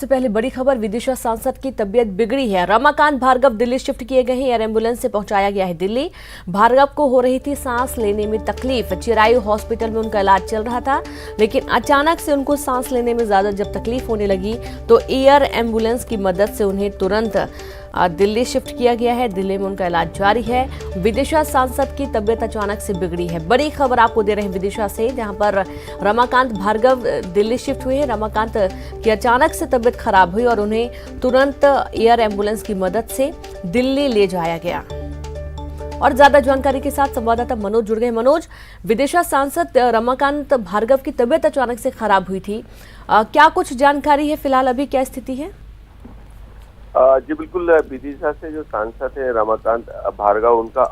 सबसे पहले बड़ी खबर, विदिशा सांसद की तबीयत बिगड़ी है। रमाकांत भार्गव दिल्ली शिफ्ट किए गए हैं। एयर एम्बुलेंस से पहुंचाया गया है दिल्ली। भार्गव को हो रही थी सांस लेने में तकलीफ। चिरायू हॉस्पिटल में उनका इलाज चल रहा था, लेकिन अचानक से उनको सांस लेने में ज्यादा जब तकलीफ होने लगी तो एयर एम्बुलेंस की मदद से उन्हें तुरंत दिल्ली शिफ्ट किया गया है। दिल्ली में उनका इलाज जारी है। विदिशा सांसद की तबीयत अचानक से बिगड़ी है। बड़ी खबर आपको दे रहे हैं विदिशा से, जहां पर रमाकांत भार्गव दिल्ली शिफ्ट हुए हैं। रमाकांत की अचानक से तबीयत खराब हुई और उन्हें तुरंत एयर एम्बुलेंस की मदद से दिल्ली ले जाया गया। और ज्यादा जानकारी के साथ संवाददाता मनोज जुड़ गए। मनोज, विदिशा सांसद रमाकांत भार्गव की तबीयत अचानक से खराब हुई थी, क्या कुछ जानकारी है? फिलहाल अभी क्या स्थिति है? जी बिल्कुल, विदिशा से जो सांसद है रमाकांत भार्गव, उनका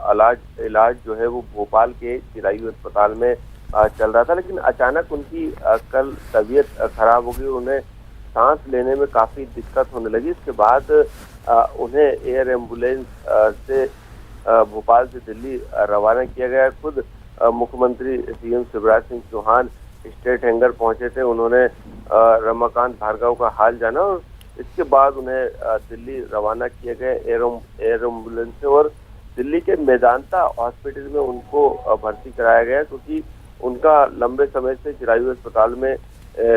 इलाज जो है वो भोपाल के चिरायू अस्पताल में चल रहा था, लेकिन अचानक उनकी कल तबीयत खराब हो गई। उन्हें सांस लेने में काफी दिक्कत होने लगी। इसके बाद उन्हें एयर एम्बुलेंस से भोपाल से दिल्ली रवाना किया गया। खुद मुख्यमंत्री CM Shivraj Singh Chouhan state hangar पहुंचे थे। उन्होंने रमाकांत भार्गव का हाल जाना और इसके बाद उन्हें दिल्ली रवाना किए गए एयर एम्बुलेंस से, और दिल्ली के मेदांता हॉस्पिटल में उनको भर्ती कराया गया, क्योंकि उनका लंबे समय से चिरायू अस्पताल में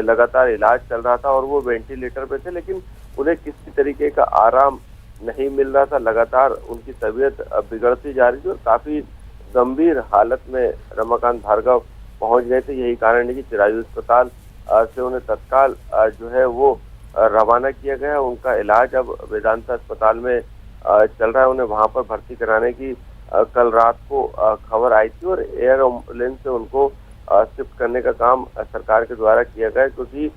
लगातार इलाज चल रहा था और वो वेंटिलेटर पे थे, लेकिन उन्हें किसी तरीके का आराम नहीं मिल रहा था। लगातार उनकी तबीयत बिगड़ती जा रही थी और काफी गंभीर हालत में रमाकांत भार्गव पहुंच गए थे। यही कारण है कि चिरायू अस्पताल से उन्हें तत्काल जो है वो रवाना किया गया। उनका इलाज अब वेदांता अस्पताल में चल रहा है। उन्हें वहां पर भर्ती कराने की कल रात को खबर आई थी और एयर एम्बुलेंस से उनको शिफ्ट करने का काम सरकार के द्वारा किया गया, क्योंकि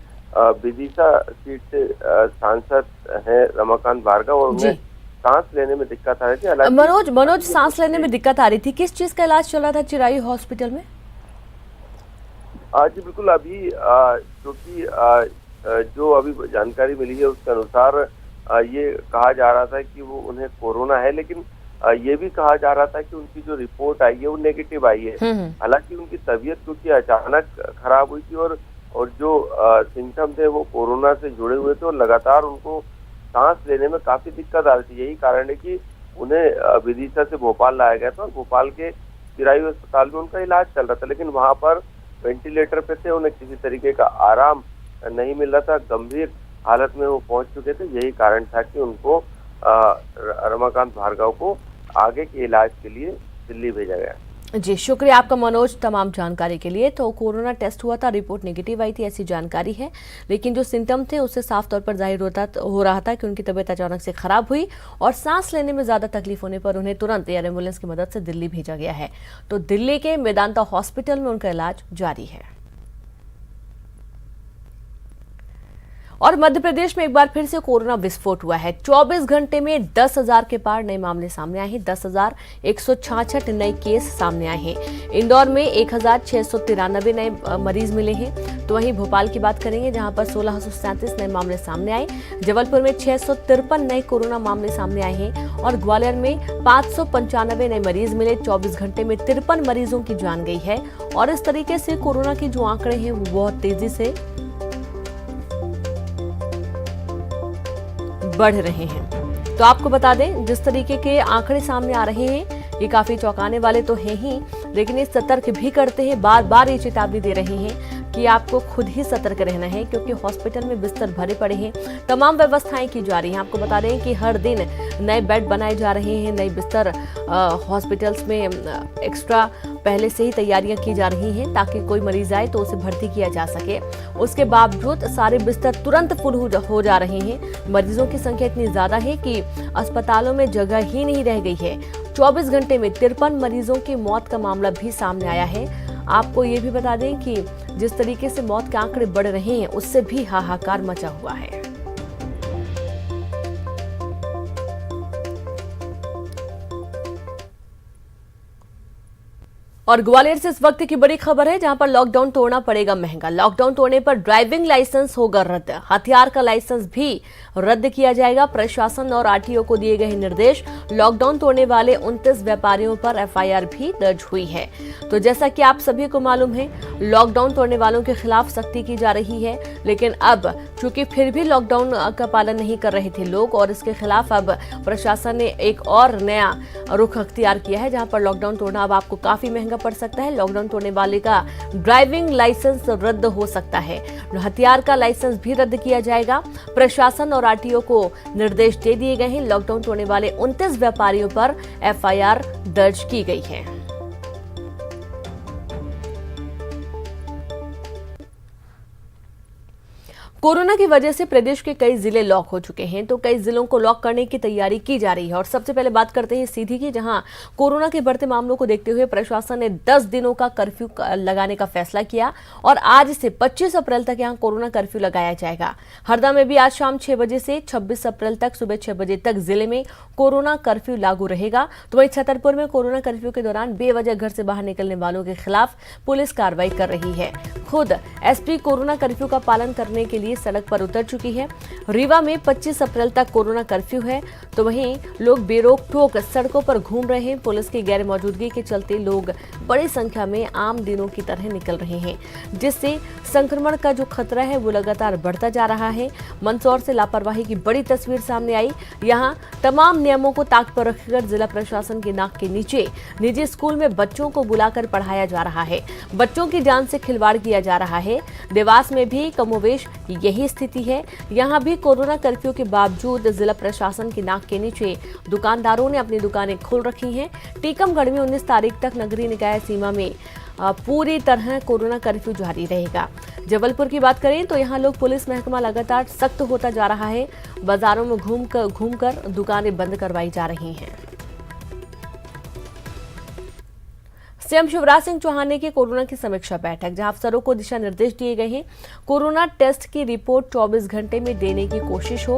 विदिशा सीट से सांसद हैं रमाकांत भार्गव और उन्हें सांस लेने में दिक्कत आ रही थी। मनोज, सांस लेने में दिक्कत आ रही थी, किस चीज का इलाज चल रहा था चिरायू हॉस्पिटल में? जी बिल्कुल, अभी क्योंकि जो अभी जानकारी मिली है उसके अनुसार ये कहा जा रहा था कि वो उन्हें कोरोना है, लेकिन ये भी कहा जा रहा था कि उनकी जो रिपोर्ट आई है वो नेगेटिव आई है। हालांकि उनकी तबीयत क्योंकि अचानक खराब हुई थी और जो सिम्टम थे वो कोरोना से जुड़े हुए थे और लगातार उनको सांस लेने में काफी दिक्कत आ रही थी। यही कारण है कि उन्हें विदिशा से भोपाल लाया गया था और भोपाल के चिरायू अस्पताल में उनका इलाज चल रहा था, लेकिन वहां पर वेंटिलेटर पे थे। उन्हें किसी तरीके का आराम नहीं मिल रहा था, गंभीर हालत में वो पहुंच चुके थे। यही कारण था कि उनको रमाकांत भार्गव को आगे के इलाज के लिए दिल्ली भेजा गया। जी शुक्रिया आपका मनोज, तमाम जानकारी के लिए। तो कोरोना टेस्ट हुआ था, रिपोर्ट नेगेटिव आई थी, ऐसी जानकारी है, लेकिन जो सिम्टम थे उससे साफ तौर पर जाहिर हो रहा था कि उनकी तबीयत अचानक से खराब हुई और सांस लेने में ज्यादा तकलीफ होने पर उन्हें तुरंत एयर एम्बुलेंस की मदद से दिल्ली भेजा गया है। तो दिल्ली के मेदांता हॉस्पिटल में उनका इलाज जारी है। और मध्य प्रदेश में एक बार फिर से कोरोना विस्फोट हुआ है। 24 घंटे में 10,000 के पार नए मामले सामने आए हैं। 10,166 नए केस सामने आए हैं। इंदौर में 1,693 नए मरीज मिले हैं। तो वहीं भोपाल की बात करेंगे, जहां पर 1,637 नए मामले सामने आए। जबलपुर में 653 नए कोरोना मामले सामने आए हैं और ग्वालियर में 595 नए मरीज मिले। 24 घंटे में 53 मरीजों की जान गई है। और इस तरीके से कोरोना के जो आंकड़े हैं वो बहुत तेजी से बढ़ रहे हैं। तो आपको बता दें, जिस तरीके के आंकड़े सामने आ रहे हैं ये काफी चौंकाने वाले तो हैं ही, लेकिन ये सतर्क भी करते हैं, बार बार ये चेतावनी दे रहे हैं कि आपको खुद ही सतर्क रहना है, क्योंकि हॉस्पिटल में बिस्तर भरे पड़े हैं। तमाम व्यवस्थाएं की जा रही हैं। आपको बता दें कि हर दिन नए बेड बनाए जा रहे हैं, नए बिस्तर हॉस्पिटल्स में एक्स्ट्रा पहले से ही तैयारियां की जा रही हैं, ताकि कोई मरीज आए तो उसे भर्ती किया जा सके। उसके बावजूद सारे बिस्तर तुरंत फुल हो जा रहे हैं। मरीजों की संख्या इतनी ज्यादा है कि अस्पतालों में जगह ही नहीं रह गई है। 24 घंटे में 53 मरीजों की मौत का मामला भी सामने आया है। आपको ये भी बता दें कि जिस तरीके से मौत के आंकड़े बढ़ रहे हैं उससे भी हाहाकार मचा हुआ है। और ग्वालियर से इस वक्त की बड़ी खबर है, जहां पर लॉकडाउन तोड़ना पड़ेगा महंगा। लॉकडाउन तोड़ने पर ड्राइविंग लाइसेंस होगा रद्द, हथियार का लाइसेंस भी रद्द किया जाएगा। प्रशासन और आरटीओ को दिए गए निर्देश। लॉकडाउन तोड़ने वाले 29 व्यापारियों पर एफआईआर भी दर्ज हुई है। तो जैसा कि आप सभी को मालूम है, लॉकडाउन तोड़ने वालों के खिलाफ सख्ती की जा रही है, लेकिन अब चूंकि फिर भी लॉकडाउन का पालन नहीं कर रहे थे लोग, और इसके खिलाफ अब प्रशासन ने एक और नया रुख अख्तियार किया है, जहां पर लॉकडाउन तोड़ना अब आपको काफी महंगा पड़ सकता है। लॉकडाउन तोड़ने वाले का ड्राइविंग लाइसेंस रद्द हो सकता है, हथियार का लाइसेंस भी रद्द किया जाएगा। प्रशासन और आरटीओ को निर्देश दे दिए गए हैं। लॉकडाउन तोड़ने वाले 29 व्यापारियों पर एफआईआर दर्ज की गई है। कोरोना की वजह से प्रदेश के कई जिले लॉक हो चुके हैं, तो कई जिलों को लॉक करने की तैयारी की जा रही है। और सबसे पहले बात करते हैं सीधी की, जहां कोरोना के बढ़ते मामलों को देखते हुए प्रशासन ने 10 दिनों का कर्फ्यू लगाने का फैसला किया और आज से 25 अप्रैल तक यहां कोरोना कर्फ्यू लगाया जाएगा। हरदा में भी आज शाम 6 बजे से 26 अप्रैल तक सुबह 6 बजे तक जिले में कोरोना कर्फ्यू लागू रहेगा। तो वहीं छतरपुर में कोरोना कर्फ्यू के दौरान बेवजह घर से बाहर निकलने वालों के खिलाफ पुलिस कार्रवाई कर रही है। खुद एसपी कोरोना कर्फ्यू का पालन करने के लिए सड़क पर उतर चुकी है। रीवा में 25 अप्रैल तक कोरोना कर्फ्यू है, तो वहीं लोग बेरोक टोक सड़कों पर घूम रहे हैं। पुलिस की गैर मौजूदगी के चलते लोग बड़ी संख्या में आम दिनों की तरह निकल रहे हैं, जिससे संक्रमण का जो खतरा है वो लगातार बढ़ता जा रहा है। मंदसौर से लापरवाही की बड़ी तस्वीर सामने आई। यहां तमाम नियमों को ताक पर रखकर जिला प्रशासन की नाक के नीचे निजी स्कूल में बच्चों को बुलाकर पढ़ाया जा रहा है। बच्चों की जान से खिलवाड़ किया जा रहा है। देवास में भी कमोवेश यही स्थिति है। यहां भी कोरोना कर्फ्यू के बावजूद जिला प्रशासन की नाक के नीचे दुकानदारों ने अपनी दुकानें खोल रखी हैं। टीकमगढ़ में 19 तारीख तक नगरीय निकाय सीमा में पूरी तरह कोरोना कर्फ्यू जारी रहेगा। जबलपुर की बात करें तो यहां लोग पुलिस महकमा लगातार सख्त होता जा रहा है। बाजारों में घूमकर दुकानें बंद करवाई जा रही हैं। सीएम शिवराज सिंह चौहान ने की कोरोना की समीक्षा बैठक, जहां अफसरों को दिशा निर्देश दिए गए हैं। कोरोना टेस्ट की रिपोर्ट 24 घंटे में देने की कोशिश हो,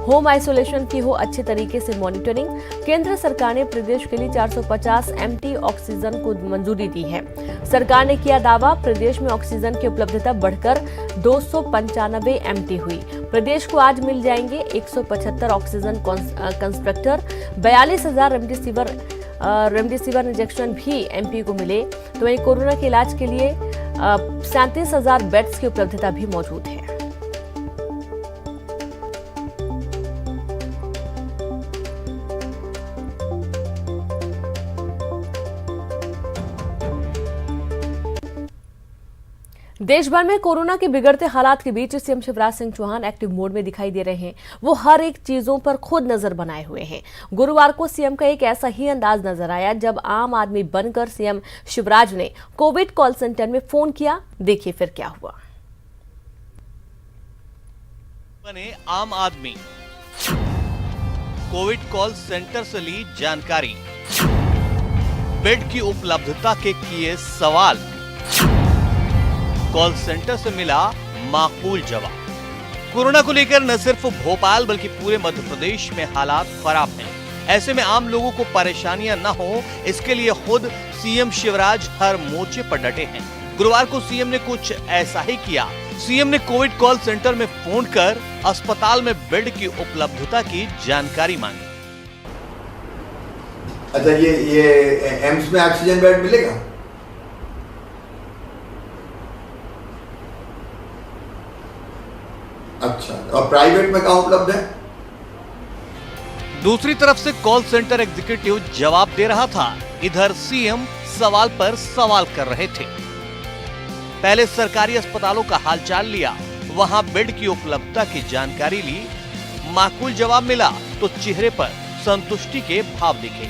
होम आइसोलेशन की हो अच्छे तरीके से मॉनिटरिंग। केंद्र सरकार ने प्रदेश के लिए 450 MT ऑक्सीजन को मंजूरी दी है। सरकार ने किया दावा, प्रदेश में ऑक्सीजन की उपलब्धता बढ़कर 295 MT हुई। प्रदेश को आज मिल जाएंगे 175 ऑक्सीजन कंसंट्रेटर। 42,000 रेमडेसिविर इंजेक्शन भी MP को मिले। तो वहीं कोरोना के इलाज के लिए 37,000 बेड्स की उपलब्धता भी मौजूद है। देश भर में कोरोना के बिगड़ते हालात के बीच CM Shivraj Singh Chouhan active mode में दिखाई दे रहे हैं। वो हर एक चीजों पर खुद नजर बनाए हुए हैं। गुरुवार को सीएम का एक ऐसा ही अंदाज नजर आया जब आम आदमी बनकर सीएम शिवराज ने कोविड कॉल सेंटर में फोन किया। देखिए फिर क्या हुआ। बने आम आदमी, कोविड कॉल सेंटर से ली जानकारी, बेड की उपलब्धता के किए सवाल, कॉल सेंटर से मिला माकूल जवाब। कोरोना को लेकर न सिर्फ भोपाल बल्कि पूरे मध्य प्रदेश में हालात खराब हैं। ऐसे में आम लोगों को परेशानियां न हो, इसके लिए खुद सीएम शिवराज हर मोर्चे पर डटे हैं। गुरुवार को सीएम ने कुछ ऐसा ही किया। सीएम ने कोविड कॉल सेंटर में फोन कर अस्पताल में बेड की उपलब्धता की जानकारी मांगी। अच्छा, ये एम्स में ऑक्सीजन बेड मिलेगा? अच्छा, और प्राइवेट में कहाँ उपलब्ध है? दूसरी तरफ से कॉल सेंटर एग्जीक्यूटिव जवाब दे रहा था, इधर सीएम सवाल पर सवाल कर रहे थे। पहले सरकारी अस्पतालों का हालचाल लिया, वहां बेड की उपलब्धता की जानकारी ली। माकूल जवाब मिला तो चेहरे पर संतुष्टि के भाव दिखे।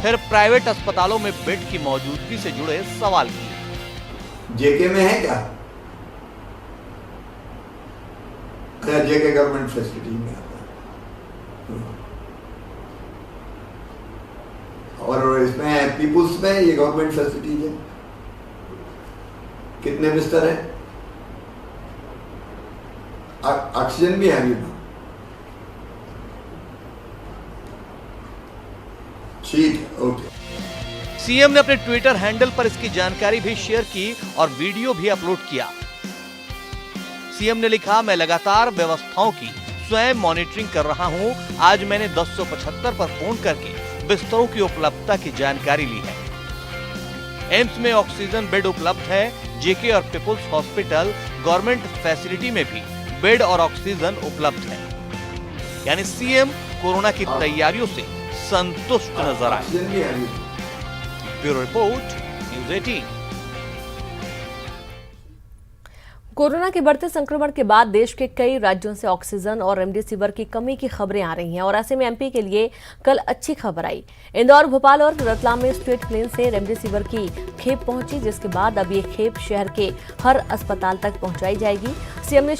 फिर प्राइवेट अस्पतालों में बेड की मौजूदगी से जुड़े सवाल किए। जेके में है क्या? जेके गवर्नमेंट फैसिलिटी में आता है, और इसमें पीपुल्स में ये गवर्नमेंट फैसिलिटीज है। कितने बिस्तर हैं? ऑक्सीजन भी है अभी? ठीक है, ओके। सीएम ने अपने ट्विटर हैंडल पर इसकी जानकारी भी शेयर की और वीडियो भी अपलोड किया। सीएम ने लिखा, मैं लगातार व्यवस्थाओं की स्वयं मॉनिटरिंग कर रहा हूं। आज मैंने 1075 पर फोन करके बिस्तरों की उपलब्धता की जानकारी ली है। एम्स में ऑक्सीजन बेड उपलब्ध है। जेके और पीपुल्स हॉस्पिटल गवर्नमेंट फैसिलिटी में भी बेड और ऑक्सीजन उपलब्ध है। यानी सीएम कोरोना की तैयारियों से संतुष्ट नजर आए। Bureau report, news 18। कोरोना के बढ़ते संक्रमण के बाद देश के कई राज्यों से ऑक्सीजन और रेमडेसिविर की कमी की खबरें आ रही हैं और ऐसे में एमपी के लिए कल अच्छी खबर आई। इंदौर, भोपाल और रतलाम में स्ट्रेट प्लेन से रेमडेसिविर की खेप पहुंची, जिसके बाद अब ये खेप शहर के हर अस्पताल तक पहुंचाई जाएगी। सीएम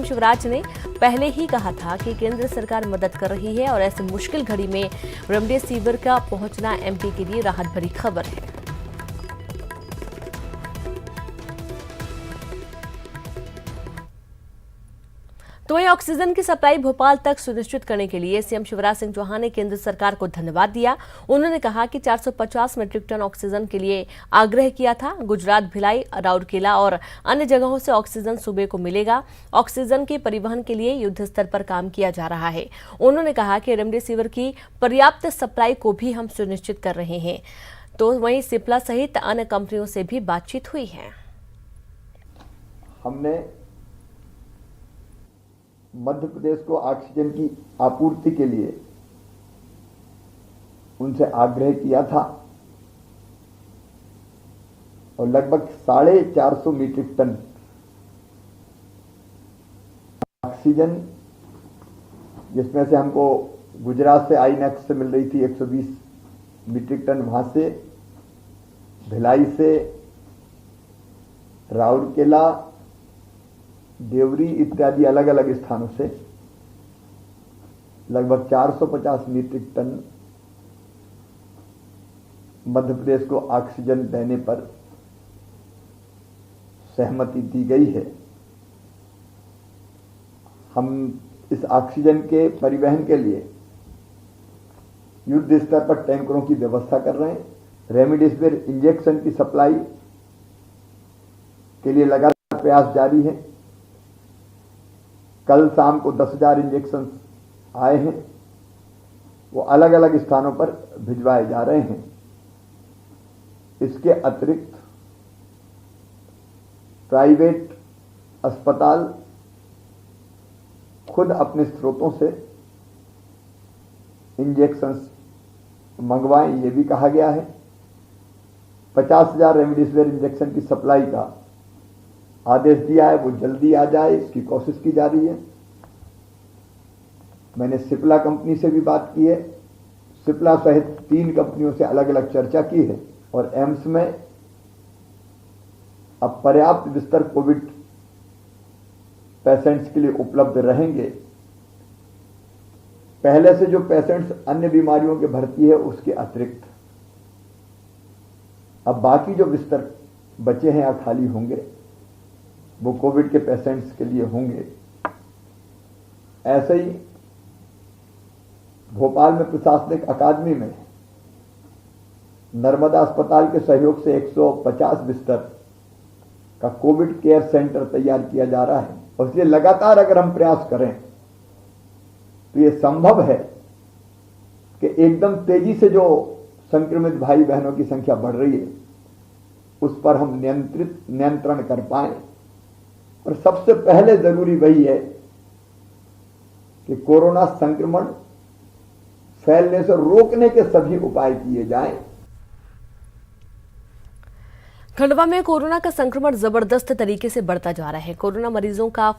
शिवराज ने पहले ही कहा था कि केंद्र सरकार मदद कर रही है और ऐसे मुश्किल घड़ी में रेमडेसिविर का पहुंचना एमपी के लिए राहत भरी खबर है। तो वही ऑक्सीजन की सप्लाई भोपाल तक सुनिश्चित करने के लिए सीएम शिवराज सिंह चौहान ने केंद्र सरकार को धन्यवाद दिया। उन्होंने कहा कि 450 मीट्रिक टन ऑक्सीजन के लिए आग्रह किया था। गुजरात, भिलाई, राउरकेला और अन्य जगहों से ऑक्सीजन सूबे को मिलेगा। ऑक्सीजन के परिवहन के लिए युद्ध स्तर पर काम किया जा रहा है। उन्होंने कहा कि रेमडेसिविर की पर्याप्त सप्लाई को भी हम सुनिश्चित कर रहे हैं। तो वहीं सिप्ला सहित अन्य कंपनियों से भी बातचीत हुई है। हमने मध्य प्रदेश को ऑक्सीजन की आपूर्ति के लिए उनसे आग्रह किया था और लगभग 450 मीट्रिक टन ऑक्सीजन, जिसमें से हमको गुजरात से आईनेक्स से मिल रही थी 120 मीट्रिक टन, वहां से भिलाई से, राउरकेला, देवरी इत्यादि अलग अलग स्थानों से लगभग 450 मीट्रिक टन मध्य प्रदेश को ऑक्सीजन देने पर सहमति दी गई है। हम इस ऑक्सीजन के परिवहन के लिए युद्ध स्तर पर टैंकरों की व्यवस्था कर रहे हैं। रेमडेसिविर इंजेक्शन की सप्लाई के लिए लगातार प्रयास जारी है। कल शाम को 10,000 इंजेक्शन आए हैं, वो अलग अलग स्थानों पर भिजवाए जा रहे हैं। इसके अतिरिक्त प्राइवेट अस्पताल खुद अपने स्रोतों से इंजेक्शन मंगवाएं, ये भी कहा गया है। 50,000 रेमडेसिविर इंजेक्शन की सप्लाई का आदेश दिया है, वो जल्दी आ जाए, इसकी कोशिश की जा रही है। मैंने सिप्ला कंपनी से भी बात की है। सिप्ला सहित 3 कंपनियों से अलग अलग चर्चा की है और एम्स में अब पर्याप्त बिस्तर कोविड पेशेंट्स के लिए उपलब्ध रहेंगे। पहले से जो पेशेंट्स अन्य बीमारियों के भर्ती है उसके अतिरिक्त अब बाकी जो बिस्तर बचे हैं या खाली होंगे वो कोविड के पेशेंट्स के लिए होंगे। ऐसे ही भोपाल में प्रशासनिक अकादमी में नर्मदा अस्पताल के सहयोग से 150 बिस्तर का कोविड केयर सेंटर तैयार किया जा रहा है और इसलिए लगातार अगर हम प्रयास करें तो ये संभव है कि एकदम तेजी से जो संक्रमित भाई बहनों की संख्या बढ़ रही है उस पर हम नियंत्रण कर पाए। और सबसे पहले जरूरी वही है कि कोरोना संक्रमण फैलने से रोकने के सभी उपाय किए जाएं। खंडवा में कोरोना का संक्रमण जबरदस्त तरीके से बढ़ता जा रहा है। कोरोना मरीजों का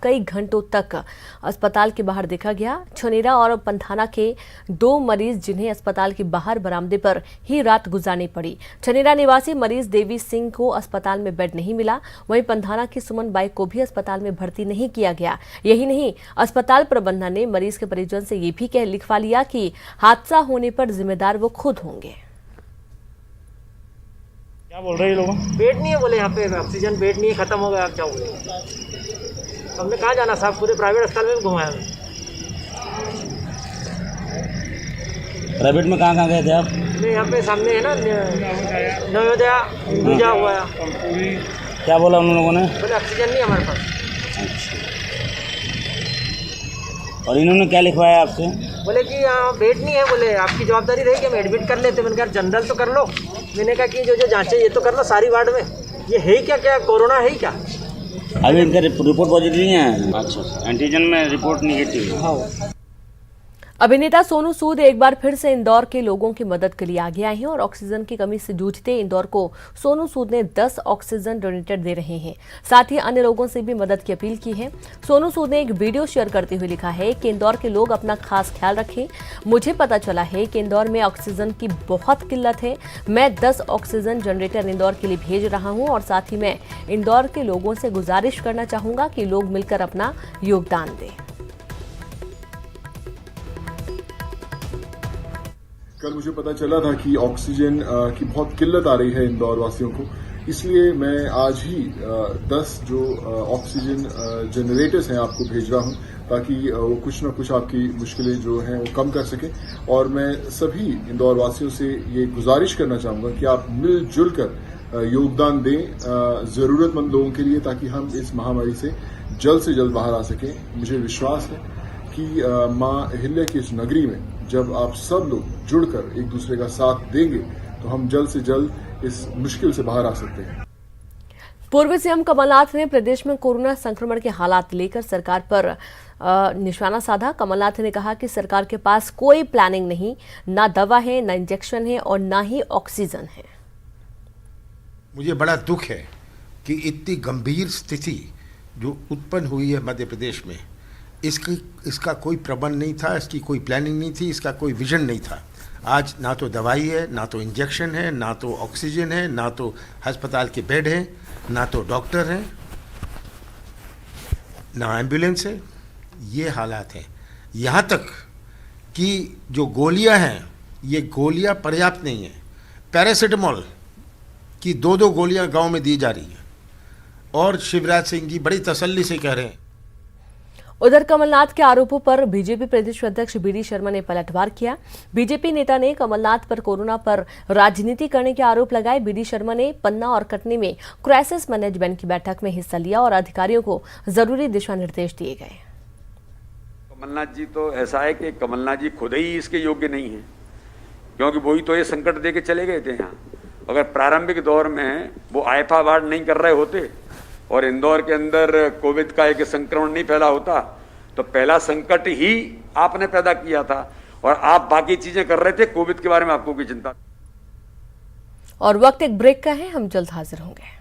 कई घंटों तक अस्पताल के बाहर देखा गया। छनेरा और पंथाना के 2 मरीज जिन्हें अस्पताल के बाहर बरामदे पर ही रात गुजारनी पड़ी। छनेरा निवासी मरीज देवी सिंह को अस्पताल में बेड नहीं मिला। वहीं पंथाना की सुमन बाई को भी अस्पताल में भर्ती नहीं किया गया। यही नहीं, अस्पताल प्रबंधन ने मरीज के परिजन से ये भी लिखवा लिया कि हादसा होने पर जिम्मेदार वो खुद होंगे। क्या बोल रहे हैं लोग? बेड नहीं है बोले, यहाँ पे ऑक्सीजन बेड नहीं है, खत्म हो गया। आप क्या बोले? हमने कहाँ जाना साहब, पूरे प्राइवेट अस्पताल में घुमाया। प्राइवेट में कहाँ गए थे आप? मैं यहाँ पे सामने है ना नवोदया हिंदुजा हुआ है। क्या बोला उन लोगों ने? बोले ऑक्सीजन नहीं है हमारे पास। अच्छा, और इन्होंने क्या लिखवाया आपसे? बोले कि यहाँ बेड नहीं है, बोले आपकी जवाबदारी रही कि हम एडमिट कर लेते। मैंने कहा जनरल तो कर लो। मैंने कहा कि जो जांचें ये तो कर लो सारी वार्ड में। ये है क्या, क्या कोरोना है क्या? अभी इनका रिपोर्ट पॉजिटिव नहीं है। अच्छा, एंटीजन में रिपोर्ट निगेटिव है। हाँ। अभिनेता सोनू सूद एक बार फिर से इंदौर के लोगों की मदद के लिए आगे आए हैं और ऑक्सीजन की कमी से जूझते इंदौर को सोनू सूद ने 10 ऑक्सीजन डोनेटर दे रहे हैं। साथ ही अन्य लोगों से भी मदद की अपील की है। सोनू सूद ने एक वीडियो शेयर करते हुए लिखा है कि इंदौर के लोग अपना खास ख्याल रखें। मुझे पता चला है कि इंदौर में ऑक्सीजन की बहुत किल्लत है। मैं 10 ऑक्सीजन जनरेटर इंदौर के लिए भेज रहा हूं और साथ ही मैं इंदौर के लोगों से गुजारिश करना चाहूंगा कि लोग मिलकर अपना योगदान दें। कल मुझे पता चला था कि ऑक्सीजन की बहुत किल्लत आ रही है इंदौर वासियों को, इसलिए मैं आज ही 10 जो ऑक्सीजन जनरेटर्स हैं आपको भेज रहा हूं ताकि वो कुछ न कुछ आपकी मुश्किलें जो हैं वो कम कर सकें। और मैं सभी इंदौर वासियों से ये गुजारिश करना चाहूंगा कि आप मिलजुल कर योगदान दें जरूरतमंद लोगों के लिए ताकि हम इस महामारी से जल्द बाहर आ सकें। मुझे विश्वास है कि मां अहिल्या की इस नगरी में जब आप सब लोग जुड़कर एक दूसरे का साथ देंगे तो हम जल्द से जल्द इस मुश्किल से बाहर आ सकते हैं। पूर्व सीएम कमलनाथ ने प्रदेश में कोरोना संक्रमण के हालात लेकर सरकार पर निशाना साधा। कमलनाथ ने कहा कि सरकार के पास कोई प्लानिंग नहीं, ना दवा है, ना इंजेक्शन है और ना ही ऑक्सीजन है। मुझे बड़ा दुख है कि इतनी गंभीर स्थिति जो उत्पन्न हुई है मध्य प्रदेश में, इसका कोई प्रबंध नहीं था, इसकी कोई प्लानिंग नहीं थी, इसका कोई विजन नहीं था। आज ना तो दवाई है, ना तो इंजेक्शन है, ना तो ऑक्सीजन है, ना तो अस्पताल के बेड हैं, ना तो डॉक्टर हैं, ना एम्बुलेंस है। ये हालात हैं। यहाँ तक कि जो गोलियां हैं, ये गोलियां पर्याप्त नहीं हैं। पैरासीटामोल की 2-2 गोलियां गांव में दी जा रही हैं और शिवराज सिंह जी बड़ी तसल्ली से कह रहे हैं। उधर कमलनाथ के आरोपों पर बीजेपी प्रदेश अध्यक्ष बीडी शर्मा ने पलटवार किया। बीजेपी नेता ने कमलनाथ पर कोरोना पर राजनीति करने के आरोप लगाए। बीडी शर्मा ने पन्ना और कटनी में क्राइसिस मैनेजमेंट की बैठक में हिस्सा लिया और अधिकारियों को जरूरी दिशा निर्देश दिए गए। कमलनाथ जी तो ऐसा है कि कमलनाथ जी खुद ही इसके योग्य नहीं है, क्योंकि वही तो ये संकट दे के चले गए थे यहाँ। अगर प्रारंभिक दौर में वो आईफा वार्ड नहीं कर रहे होते और इंदौर के अंदर कोविड का एक संक्रमण नहीं फैला होता तो पहला संकट ही आपने पैदा किया था और आप बाकी चीजें कर रहे थे। कोविड के बारे में आपको कोई चिंता। और वक्त एक ब्रेक का है, हम जल्द हाजिर होंगे।